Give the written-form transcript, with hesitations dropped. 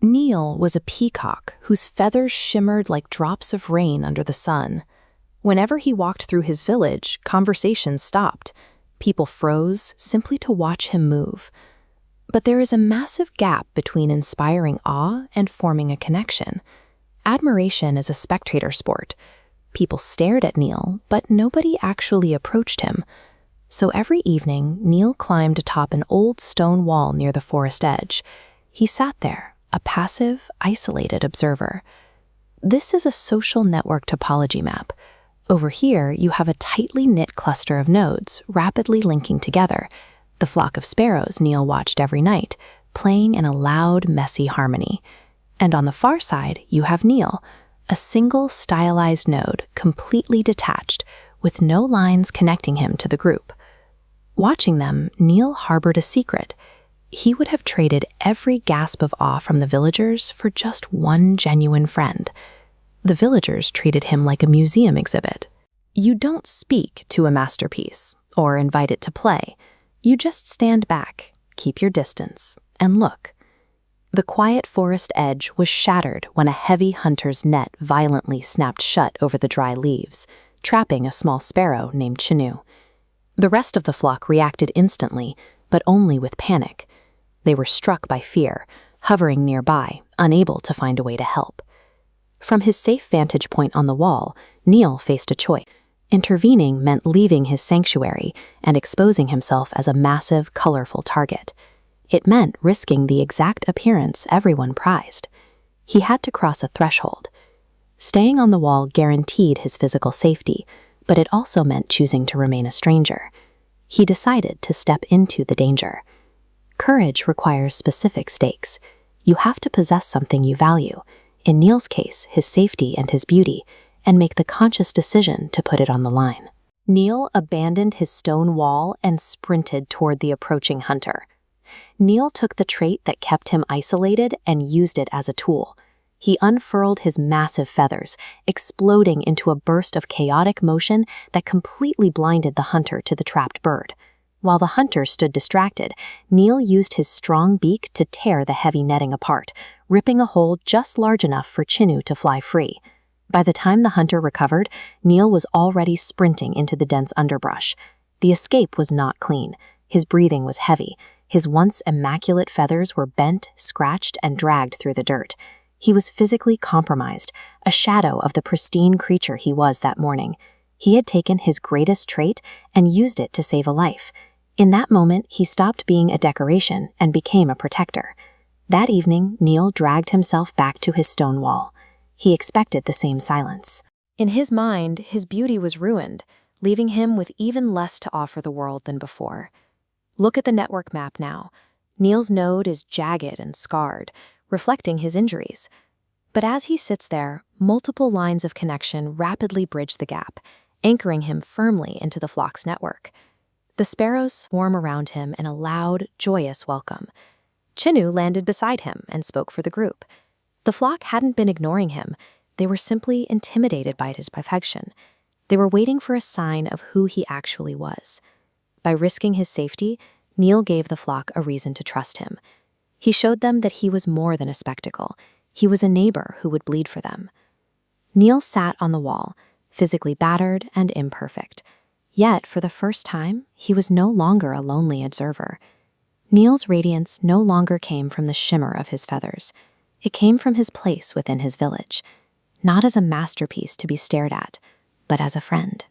Neil was a peacock whose feathers shimmered like drops of rain under the sun. Whenever he walked through his village, conversations stopped. People froze simply to watch him move. But there is a massive gap between inspiring awe and forming a connection. Admiration is a spectator sport. People stared at Neil, but nobody actually approached him. So every evening, Neil climbed atop an old stone wall near the forest edge. He sat there, a passive, isolated observer. This is a social network topology map. Over here, you have a tightly knit cluster of nodes, rapidly linking together. The flock of sparrows Neil watched every night, playing in a loud, messy harmony. And on the far side, you have Neil, a single stylized node, completely detached, with no lines connecting him to the group. Watching them, Neil harbored a secret. He would have traded every gasp of awe from the villagers for just one genuine friend. The villagers treated him like a museum exhibit. You don't speak to a masterpiece or invite it to play. You just stand back, keep your distance, and look. The quiet forest edge was shattered when a heavy hunter's net violently snapped shut over the dry leaves, trapping a small sparrow named Chinu. The rest of the flock reacted instantly, but only with panic. They were struck by fear, hovering nearby, unable to find a way to help. From his safe vantage point on the wall, Neil faced a choice. Intervening meant leaving his sanctuary and exposing himself as a massive, colorful target. It meant risking the exact appearance everyone prized. He had to cross a threshold. Staying on the wall guaranteed his physical safety, but it also meant choosing to remain a stranger. He decided to step into the danger. Courage requires specific stakes. You have to possess something you value, in Neil's case, his safety and his beauty, and make the conscious decision to put it on the line. Neil abandoned his stone wall and sprinted toward the approaching hunter. Neil took the trait that kept him isolated and used it as a tool. He unfurled his massive feathers, exploding into a burst of chaotic motion that completely blinded the hunter to the trapped bird. While the hunter stood distracted, Neil used his strong beak to tear the heavy netting apart, ripping a hole just large enough for Chinu to fly free. By the time the hunter recovered, Neil was already sprinting into the dense underbrush. The escape was not clean. His breathing was heavy. His once immaculate feathers were bent, scratched, and dragged through the dirt. He was physically compromised, a shadow of the pristine creature he was that morning. He had taken his greatest trait and used it to save a life. In that moment, he stopped being a decoration and became a protector. That evening, Neil dragged himself back to his stone wall. He expected the same silence. In his mind, his beauty was ruined, leaving him with even less to offer the world than before. Look at the network map now. Neil's node is jagged and scarred, reflecting his injuries. But as he sits there, multiple lines of connection rapidly bridge the gap, anchoring him firmly into the flock's network. The sparrows swarm around him in a loud, joyous welcome. Chinu landed beside him and spoke for the group. The flock hadn't been ignoring him. They were simply intimidated by his perfection. They were waiting for a sign of who he actually was. By risking his safety, Neil gave the flock a reason to trust him. He showed them that he was more than a spectacle. He was a neighbor who would bleed for them. Neil sat on the wall, physically battered and imperfect. Yet, for the first time, he was no longer a lonely observer. Neil's radiance no longer came from the shimmer of his feathers. It came from his place within his village, not as a masterpiece to be stared at, but as a friend.